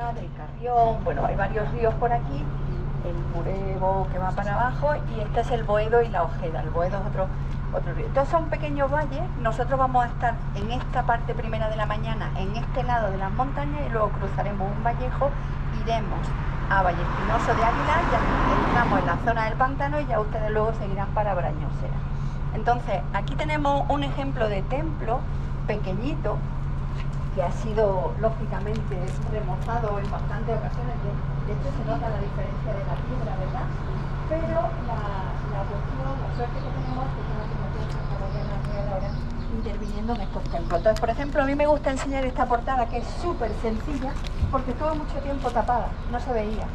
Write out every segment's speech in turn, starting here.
Ojeda, del Carrión, bueno, hay varios ríos por aquí, el Murevo que va para abajo, y este es el Boedo y la Ojeda. El Boedo es otro río. Entonces son pequeños valles. Nosotros vamos a estar en esta parte primera de la mañana, en este lado de las montañas, y luego cruzaremos un vallejo, iremos a Valle Espinoso de Aguilar, ya entramos en la zona del pantano y ya ustedes luego seguirán para Brañosera. Entonces aquí tenemos un ejemplo de templo pequeñito que ha sido lógicamente remozado en bastantes ocasiones. De hecho se nota la diferencia de la piedra, ¿verdad? Pero la cuestión, la suerte que tenemos es que tenemos ahora interviniendo en estos templos. Entonces, por ejemplo, a mí me gusta enseñar esta portada, que es súper sencilla, porque estuvo mucho tiempo tapada, no se veía.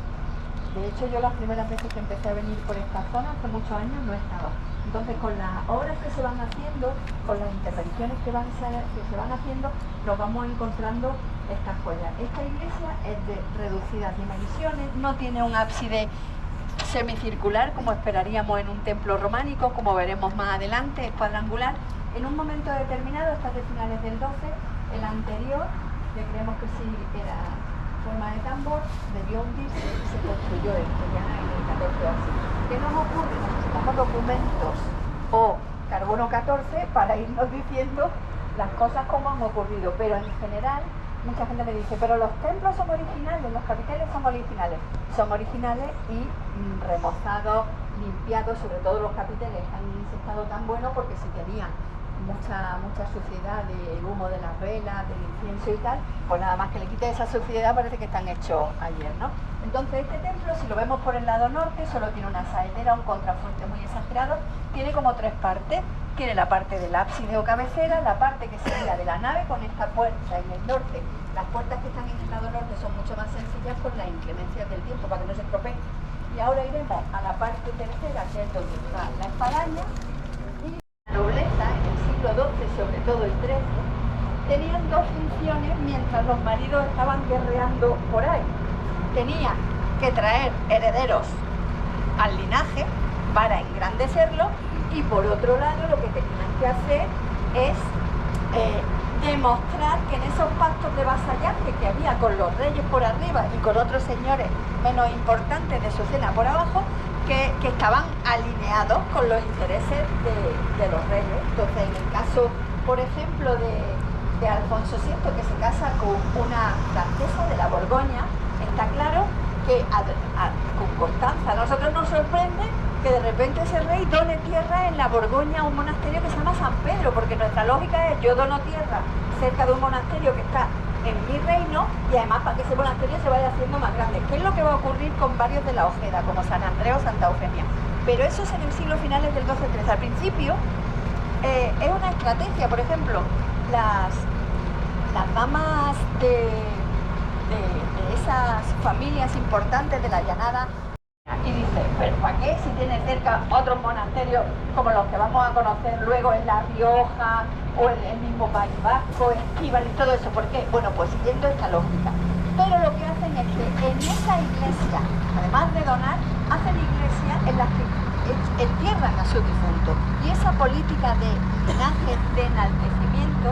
De hecho, yo las primeras veces que empecé a venir por esta zona, hace muchos años, no estaba. Entonces, con las obras que se van haciendo, con las intervenciones que se van haciendo, nos vamos encontrando estas joyas. Esta iglesia es de reducidas dimensiones, no tiene un ábside semicircular como esperaríamos en un templo románico, como veremos más adelante, es cuadrangular. En un momento determinado, hasta de finales del 12, el anterior, que creemos que sí era forma de tambor, debió hundirse y se construyó esto ya en el 14 o así. ¿Qué nos ocurre? Necesitamos documentos o carbono 14 para irnos diciendo las cosas como han ocurrido, pero en general mucha gente me dice, pero los templos son originales, los capiteles son originales y remozados, limpiados, sobre todo los capiteles han estado tan buenos porque si tenían mucha suciedad del humo de las velas, del incienso y tal, pues nada más que le quite esa suciedad parece que están hechos ayer, ¿no? Entonces este templo, si lo vemos por el lado norte, solo tiene una saetera, un contrafuerte muy exagerado, tiene como tres partes. Tiene la parte del ábside o cabecera, la parte que sería de la nave con esta puerta en el norte. Las puertas que están en el lado norte son mucho más sencillas por las inclemencias del tiempo, para que no se estropeen. Y ahora iremos a la parte tercera, que es donde está la espadaña. Y la nobleza, en el siglo XII, sobre todo el XIII, tenían dos funciones mientras los maridos estaban guerreando por ahí. Tenían que traer herederos al linaje para engrandecerlo, y por otro lado lo que tenían que hacer es demostrar que en esos pactos de vasallaje que había con los reyes por arriba y con otros señores menos importantes de su cena por abajo, que estaban alineados con los intereses de los reyes. Entonces, en el caso, por ejemplo, de Alfonso VI, que se casa con una francesa de la Borgoña, está claro que con Constanza a nosotros nos sorprende que de repente ese rey done tierra en la Borgoña a un monasterio que se llama San Pedro, porque nuestra lógica es: yo dono tierra cerca de un monasterio que está en mi reino, y además para que ese monasterio se vaya haciendo más grande, que es lo que va a ocurrir con varios de la Ojeda, como San Andrés o Santa Eugenia. Pero eso es en el siglo finales del 12-13. Al principio es una estrategia. Por ejemplo, las damas de esas familias importantes de la llanada, y dice, pero ¿para qué si tiene cerca otros monasterios como los que vamos a conocer luego en La Rioja o en el mismo País Vasco, Estíbal y todo eso? ¿Por qué? Bueno, pues siguiendo esta lógica. Pero lo que hacen es que en esa iglesia, además de donar, hacen iglesias en las que entierran a su difunto. Y esa política de linaje, de enaltecimiento,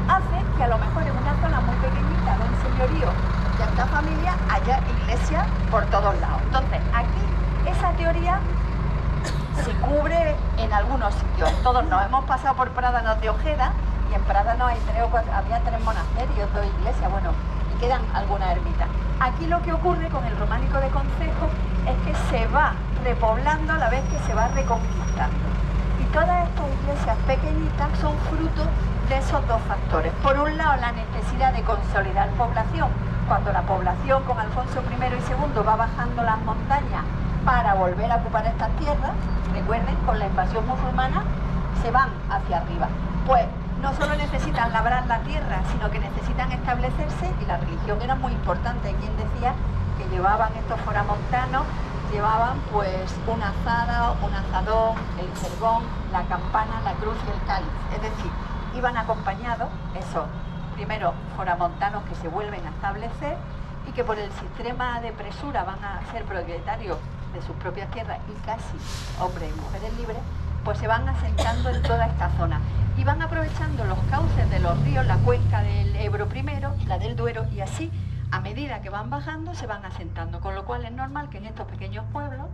hace que a lo mejor en una zona muy pequeñita de un señorío de esta familia haya iglesias por todos lados. Entonces, aquí esa teoría se cubre en algunos sitios. Todos nos hemos pasado por Prádanos de Ojeda, y en Prádanos hay había 3 monasterios, 2 iglesias, bueno, y quedan algunas ermitas. Aquí lo que ocurre con el románico de Concejo es que se va repoblando a la vez que se va reconquistando. Y todas estas iglesias pequeñitas son fruto de esos dos factores. Por un lado, la necesidad de consolidar población. Cuando la población con Alfonso I y II va bajando las montañas para volver a ocupar estas tierras, recuerden, con la invasión musulmana se van hacia arriba. Pues no solo necesitan labrar la tierra, sino que necesitan establecerse, y la religión era muy importante. Quien decía que llevaban estos foramontanos, llevaban pues una azada, un azadón, el jergón, la campana, la cruz y el cáliz. Es decir, iban acompañados esos primero foramontanos que se vuelven a establecer y que por el sistema de presura van a ser propietarios de sus propias tierras y casi hombres y mujeres libres, pues se van asentando en toda esta zona y van aprovechando los cauces de los ríos, la cuenca del Ebro primero, la del Duero, y así a medida que van bajando se van asentando, con lo cual es normal que en estos pequeños pueblos,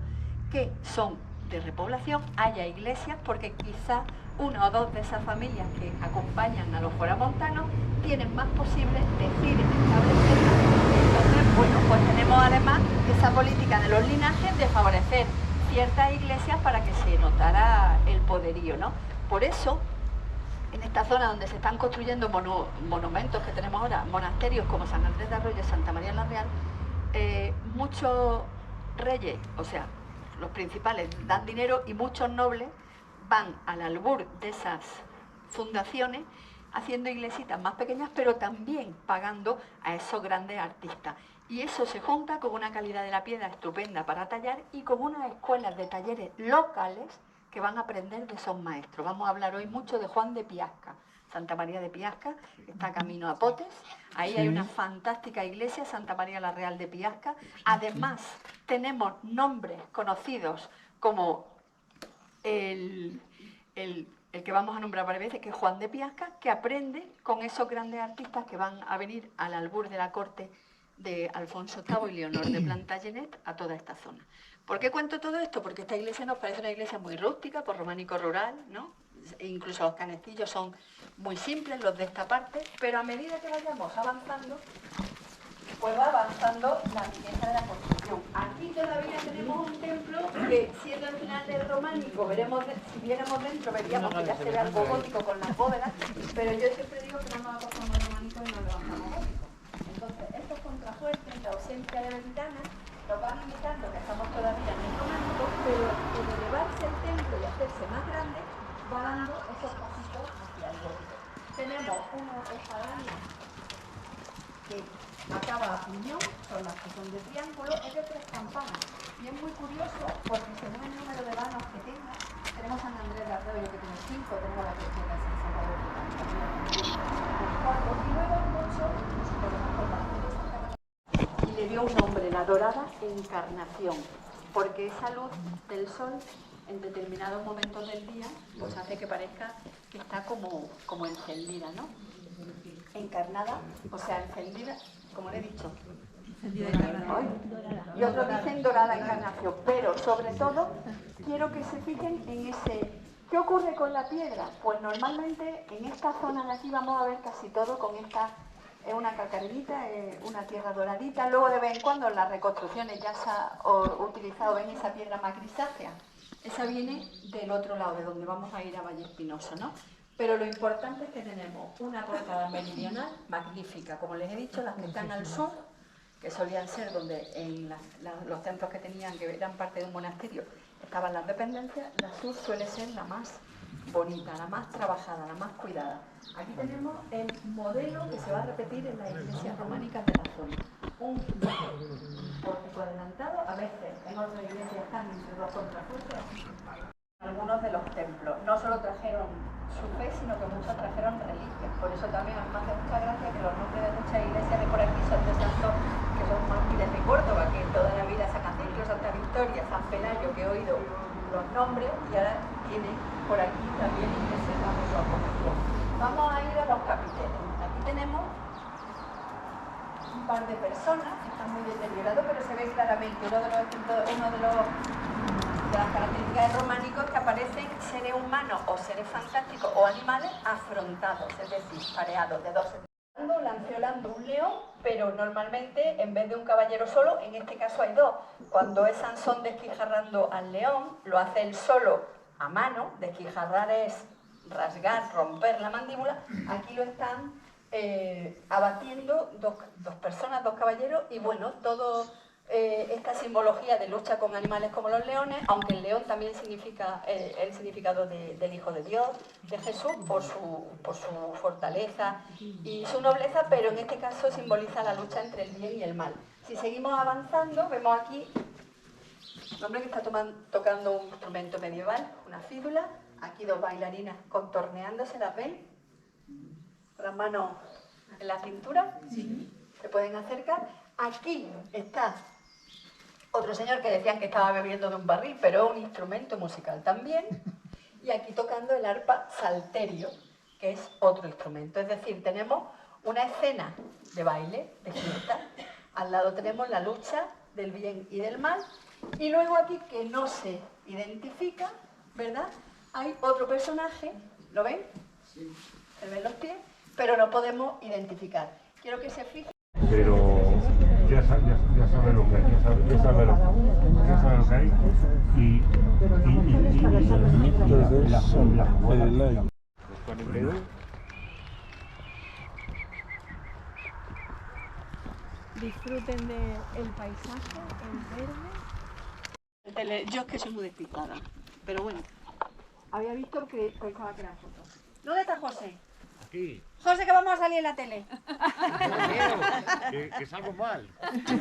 que son de repoblación, haya iglesias, porque quizás una o dos de esas familias que acompañan a los foramontanos tienen más posible decir en establecerlas. Entonces, bueno, pues tenemos además esa política de los linajes de favorecer ciertas iglesias para que se notara el poderío, ¿no? Por eso, en esta zona donde se están construyendo monumentos que tenemos ahora, monasterios como San Andrés de Arroyo y Santa María la Real, muchos reyes, o sea, los principales dan dinero y muchos nobles van al albur de esas fundaciones haciendo iglesitas más pequeñas, pero también pagando a esos grandes artistas. Y eso se junta con una calidad de la piedra estupenda para tallar y con unas escuelas de talleres locales que van a aprender de esos maestros. Vamos a hablar hoy mucho de Juan de Piasca. Santa María de Piasca está camino a Potes. Ahí hay una fantástica iglesia, Santa María la Real de Piasca. Además, tenemos nombres conocidos como el que vamos a nombrar varias veces, que es Juan de Piasca, que aprende con esos grandes artistas que van a venir al albur de la corte de Alfonso VIII y Leonor de Plantagenet a toda esta zona. ¿Por qué cuento todo esto? Porque esta iglesia nos parece una iglesia muy rústica, por románico rural, ¿no? E incluso los canecillos son muy simples, los de esta parte, pero a medida que vayamos avanzando, pues va avanzando la riqueza de la construcción. Aquí todavía tenemos un templo que, siendo el final del románico, si viéramos dentro, veríamos que ya se ve algo gótico con las bóvedas, pero yo siempre digo que no nos acostamos al románico y nos levantamos gótico. Entonces, estos contrafuertes, la ausencia de ventanas, nos van indicando que estamos todavía en el románico, pero el elevarse el templo y hacerse más grande, va dando esos pasitos hacia el gótico. Tenemos una espadaña que acaba a piñón, son las que son de triángulo, es de 3 campanas. Y es muy curioso porque según el número de vanos que tenga, tenemos San Andrés de Arroyo que tiene 5, tenemos la Cristiana de San Salvador que tiene 4, y luego mucho, incluso podemos formar y le dio un nombre, la dorada encarnación, porque esa luz del sol en determinados momentos del día pues hace que parezca que está como encendida, ¿no? Encarnada, o sea, encendida, como le he dicho. Y otros dicen dorada encarnación, pero sobre todo quiero que se fijen en ese... ¿Qué ocurre con la piedra? Pues normalmente en esta zona de aquí vamos a ver casi todo con esta... Es una calcarerita, una tierra doradita. Luego de vez en cuando en las reconstrucciones ya se ha utilizado, ven esa piedra más grisácea. Esa viene del otro lado, de donde vamos a ir a Valle Espinoso, ¿no? Pero lo importante es que tenemos una portada meridional magnífica, como les he dicho, las que están al sur, que solían ser donde en los templos que tenían, que eran parte de un monasterio, estaban las dependencias. La sur suele ser la más bonita, la más trabajada, la más cuidada. Aquí tenemos el modelo que se va a repetir en las iglesias románicas de la zona. Un pórtico adelantado, a veces en otras iglesias están entre dos contrafuertes. Algunos de los templos no solo trajeron su fe, sino que muchos trajeron reliquias. Por eso también a mí me hace mucha gracia que los nombres de muchas iglesias de por aquí son de santos que son mártires de Córdoba, que toda la vida San Cancillo, Santa Victoria, San Pelayo, que he oído los nombres, y ahora tiene por aquí también iglesias bajo su apología. Vamos a ir a los capiteles. Aquí tenemos un par de personas que están muy deteriorados, pero se ve claramente uno de las características de románicos que aparecen seres humanos o seres fantásticos o animales afrontados, es decir, pareados de dos. Lanceolando un león, pero normalmente en vez de un caballero solo, en este caso hay dos. Cuando es Sansón desquijarrando al león, lo hace él solo a mano, desquijarrar es rasgar, romper la mandíbula, aquí lo están abatiendo dos personas, dos caballeros, y bueno, todo esta simbología de lucha con animales como los leones, aunque el león también significa el significado del Hijo de Dios, de Jesús, por su fortaleza y su nobleza, pero en este caso simboliza la lucha entre el bien y el mal. Si seguimos avanzando, vemos aquí un hombre que está tocando un instrumento medieval, una fídula, aquí dos bailarinas contorneándose, ¿las ven? Con las manos en la cintura, sí. Se pueden acercar. Aquí está otro señor que decían que estaba bebiendo de un barril, pero es un instrumento musical también. Y aquí tocando el arpa salterio, que es otro instrumento. Es decir, tenemos una escena de baile, de fiesta, Al lado tenemos la lucha del bien y del mal. Y luego aquí, que no se identifica, ¿verdad? Hay otro personaje, ¿lo ven? Sí. Se ven los pies, pero no podemos identificar. Quiero que se fijen. Pero ya sabe lo que hay, ya sabe lo que hay y la jugada. Disfruten del paisaje, el verde. Yo es que soy muy despistada, pero bueno, había visto que pensaba que era foto. ¿Dónde está José? Aquí. José, que vamos a salir en la tele. Que salgo mal.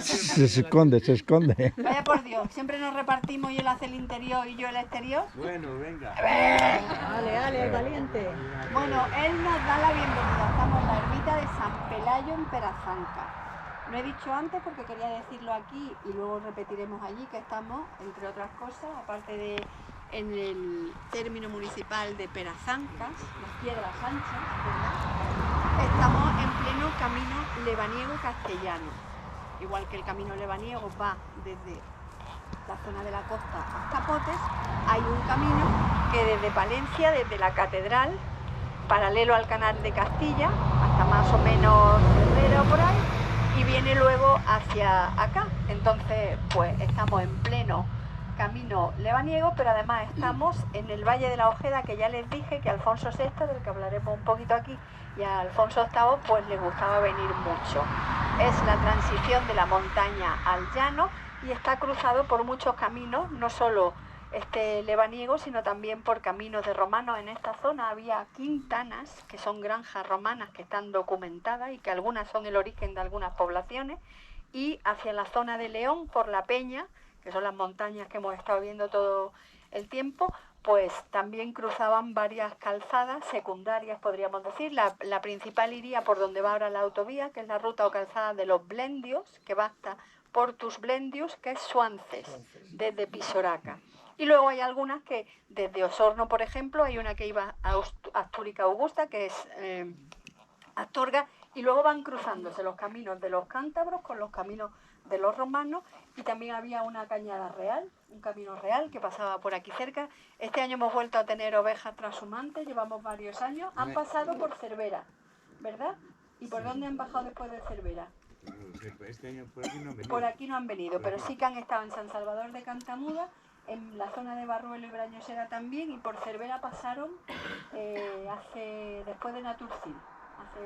Se esconde. Vaya por Dios, siempre nos repartimos y él hace el interior y yo el exterior. Bueno, venga. Ale, valiente. Bueno, él nos da la bienvenida. Estamos en la ermita de San Pelayo en Perazanca. Lo he dicho antes porque quería decirlo aquí y luego repetiremos allí que estamos, entre otras cosas, aparte de en el término municipal de Perazancas, las Piedras Anchas, ¿verdad? Estamos en pleno camino lebaniego castellano. Igual que el camino lebaniego va desde la zona de la costa hasta Potes, hay un camino que desde Palencia, desde la catedral, paralelo al canal de Castilla, hasta más o menos Herrera o por ahí, y viene luego hacia acá. Entonces, pues estamos en pleno camino lebaniego, pero además estamos en el Valle de la Ojeda, que ya les dije que Alfonso VI, del que hablaremos un poquito aquí, y a Alfonso VIII pues les gustaba venir mucho. Es la transición de la montaña al llano y está cruzado por muchos caminos, no solo este lebaniego, sino también por caminos de romanos. En esta zona había quintanas, que son granjas romanas que están documentadas y que algunas son el origen de algunas poblaciones, y hacia la zona de León, por la Peña, que son las montañas que hemos estado viendo todo el tiempo, pues también cruzaban varias calzadas secundarias, podríamos decir. La principal iría por donde va ahora la autovía, que es la ruta o calzada de los Blendios, que va hasta Portus Blendius, que es Suances, desde Pisoraca. Y luego hay algunas que desde Osorno, por ejemplo, hay una que iba a Astúrica Augusta, que es Astorga, y luego van cruzándose los caminos de los cántabros con los caminos de los romanos, y también había una cañada real, un camino real que pasaba por aquí cerca. Este año hemos vuelto a tener ovejas trashumantes, llevamos varios años, han pasado por Cervera, ¿verdad? ¿Y por dónde han bajado después de Cervera? Este año por aquí no han venido. Por aquí no han venido, pero sí que han estado en San Salvador de Cantamuda, en la zona de Barruelo y Brañosera también, y por Cervera pasaron después de Naturcil, hace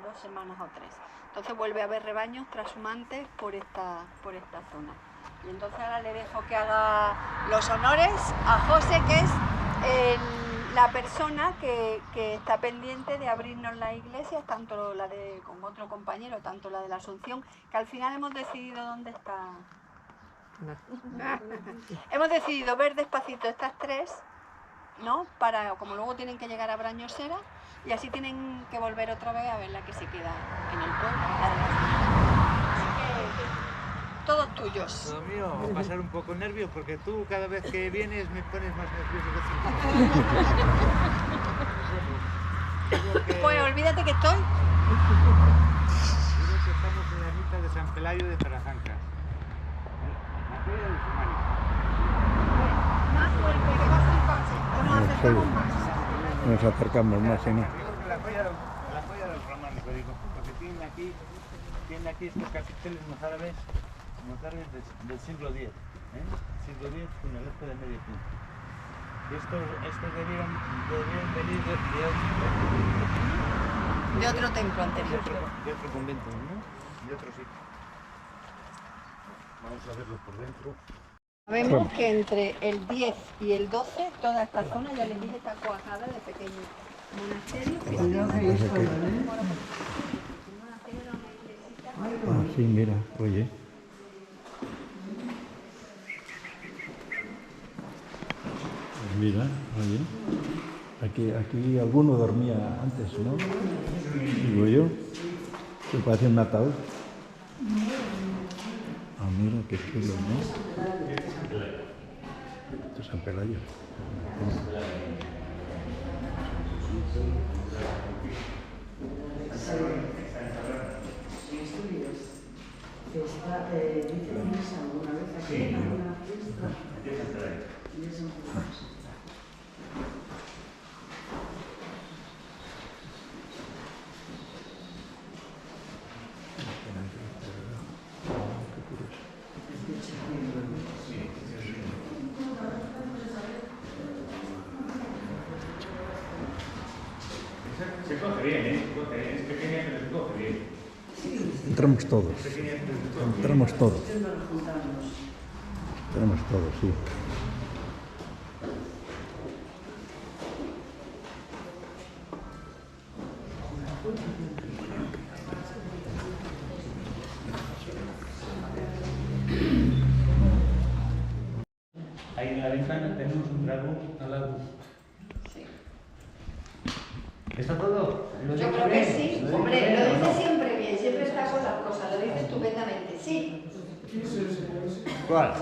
2 semanas o 3. Entonces vuelve a haber rebaños trashumantes por esta zona. Y entonces ahora le dejo que haga los honores a José, que es la persona que está pendiente de abrirnos las iglesias, tanto la de con otro compañero, tanto la de la Asunción, que al final hemos decidido dónde está. Hemos decidido ver despacito estas 3, ¿no? Para, como luego tienen que llegar a Brañosera, y así tienen que volver otra vez a ver la que se queda en el pueblo. Así que todos tuyos. Todo mío, va a pasar un poco nervio porque tú cada vez que vienes me pones más nervioso que tú. Pues olvídate que estoy. Digo que estamos en la ermita de San Pelayo de Perazanca. Más fuerte, que va sin coche. O nos acercamos más. Nos acercamos más, ¿sí? La joya del románico, digo, porque tiene aquí estos capiteles mozárabes del siglo X, siglo X con el eje de medio punto. Estos debieron venir de otro templo anterior. De otro convento, ¿no? De otro sitio. Vamos a verlo por dentro. Sabemos que entre el 10 y el 12 toda esta zona, ya les dije, está cuajada de pequeños monasterios. Ah, sí, mira, oye. Pues mira, oye. Aquí alguno dormía antes, ¿no? Digo yo. Que parece un ataúd. Ah, mira, qué chulo, ¿no? Esto es San Pelayo. ¿Dice misa alguna vez aquí en alguna fiesta? Y es un poco. Se coge bien, ¿eh? Es pequeña, pero se coge bien. Entramos todos. Entramos todos. Entramos todos, sí. Ahí en la ventana tenemos un dragón al lado. Sí. ¿Está todo? Yo creo que sí. Hombre, lo dice siempre bien, siempre está con las cosas, lo dice estupendamente. Sí. ¿Cuál?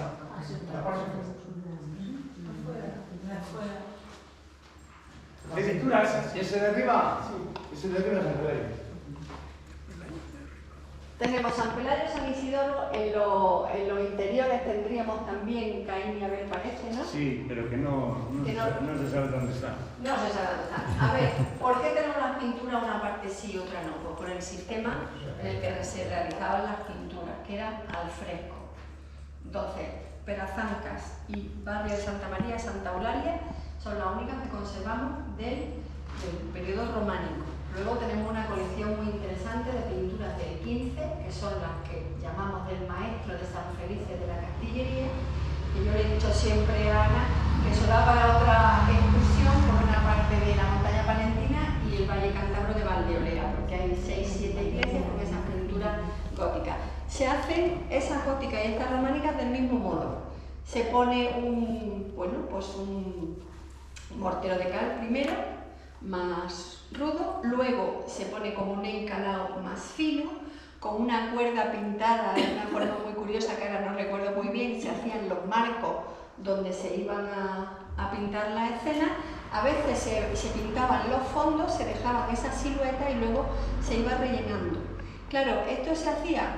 ¿Hay pinturas? ¿Y ese de arriba? Sí. Ese de arriba es el rey. Tenemos San Pelayo, San Isidoro, en los interiores tendríamos también Caín y Abel, parece, ¿no? Sí, pero que no se sabe dónde está. No se sabe dónde está. A ver, ¿por qué tenemos las pinturas una parte sí y otra no? Pues por el sistema en el que se realizaban las pinturas, que eran al fresco. Entonces, Perazancas y Barrio de Santa María y Santa Eulalia son las únicas que conservamos del periodo románico. Luego tenemos una colección muy interesante de pinturas del 15, que son las que llamamos del maestro de San Felices de la Castillería, que yo le he dicho siempre a Ana que eso da para otra excursión por una parte de la montaña palentina y el Valle Cántabro de Valdeolea, porque hay 6-7 iglesias con esas pinturas góticas. Se hacen esas góticas y estas románicas del mismo modo. Se pone un mortero de cal primero, más rudo, luego se pone como un encalado más fino, con una cuerda pintada de una forma muy curiosa que ahora no recuerdo muy bien, se hacían los marcos donde se iban a pintar las escenas, a veces se pintaban los fondos, se dejaban esa silueta y luego se iba rellenando. Claro, esto se hacía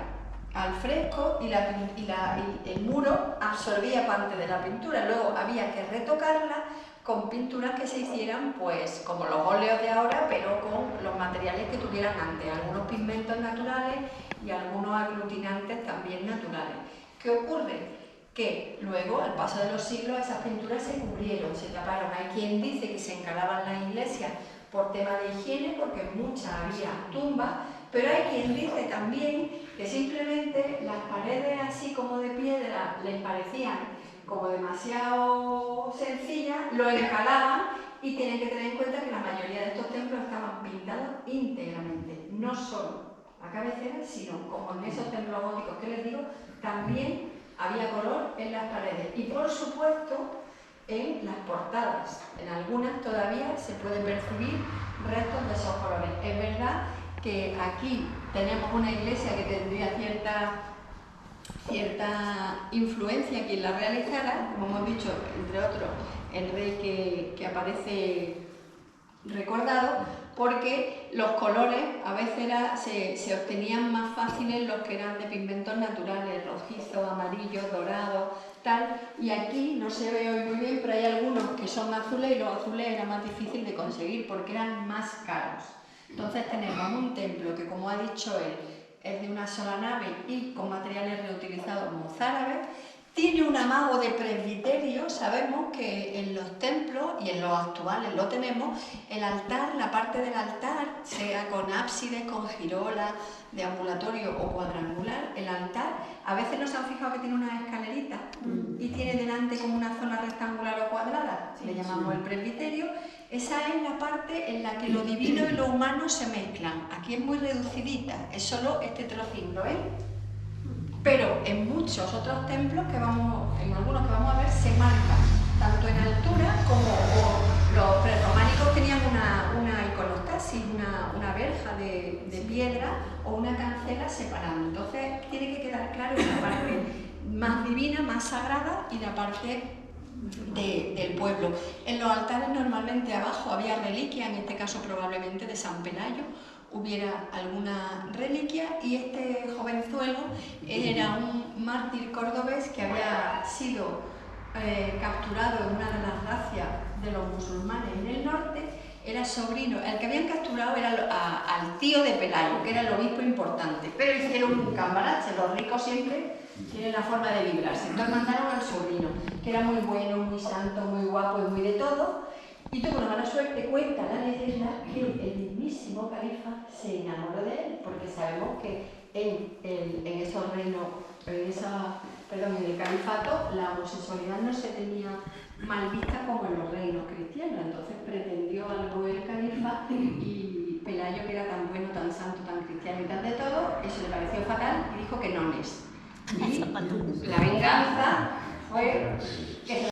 al fresco y el muro absorbía parte de la pintura, luego había que retocarla con pinturas que se hicieran pues como los óleos de ahora, pero con los materiales que tuvieran antes, algunos pigmentos naturales y algunos aglutinantes también naturales. ¿Qué ocurre? Que luego, al paso de los siglos, esas pinturas se cubrieron, se taparon. Hay quien dice que se encalaban las iglesias por tema de higiene, porque en muchas había tumbas, pero hay quien dice también que simplemente las paredes así como de piedra les parecían como demasiado sencillas, lo encalaban y tienen que tener en cuenta que la mayoría de estos templos estaban pintados íntegramente, no solo la cabecera, sino como en esos templos góticos que les digo, también había color en las paredes y por supuesto en las portadas. En algunas todavía se pueden percibir restos de esos colores. Es verdad que aquí tenemos una iglesia que tendría cierta influencia quien la realizara, como hemos dicho, entre otros, el rey que aparece recordado, porque los colores a veces se obtenían más fáciles los que eran de pigmentos naturales, rojizos, amarillos, dorados, tal, y aquí no se ve hoy muy bien, pero hay algunos que son azules y los azules era más difícil de conseguir porque eran más caros. Entonces tenemos un templo que, como ha dicho él, es de una sola nave y con materiales reutilizados mozárabes. Tiene un amago de presbiterio, sabemos que en los templos, y en los actuales lo tenemos, el altar, la parte del altar, sea con ábsides, con girola, de ambulatorio o cuadrangular, el altar, a veces nos han fijado que tiene unas escaleritas y tiene delante como una zona rectangular o cuadrada, le llamamos el presbiterio. Esa es la parte en la que lo divino y lo humano se mezclan. Aquí es muy reducidita, es solo este trocito, ¿ven? Pero en muchos otros templos, en algunos que vamos a ver, se marca tanto en altura como los prerrománicos tenían una iconostasis, una verja de piedra o una cancela separando. Entonces tiene que quedar claro la parte más divina, más sagrada y la parte del pueblo. En los altares normalmente abajo había reliquias, en este caso probablemente de San Pelayo, hubiera alguna reliquia, y este jovenzuelo era un mártir cordobés que había sido capturado en una de las razias de los musulmanes en el norte. Era sobrino, el que habían capturado era al tío de Pelayo, que era el obispo importante, pero hicieron un cambalache. Los ricos siempre tienen la forma de librarse, entonces mandaron al sobrino, que era muy bueno, muy santo, muy guapo y muy de todo, y tuvo una mala suerte. Cuenta la leyenda que el mismísimo califa se enamoró de él, porque sabemos que en esos reinos, en el califato, la homosexualidad no se tenía mal vista como en los reinos cristianos. Entonces pretendió algo el califa, y Pelayo, que era tan bueno, tan santo, tan cristiano y tan de todo, eso le pareció fatal y dijo que no es. Y la venganza fue que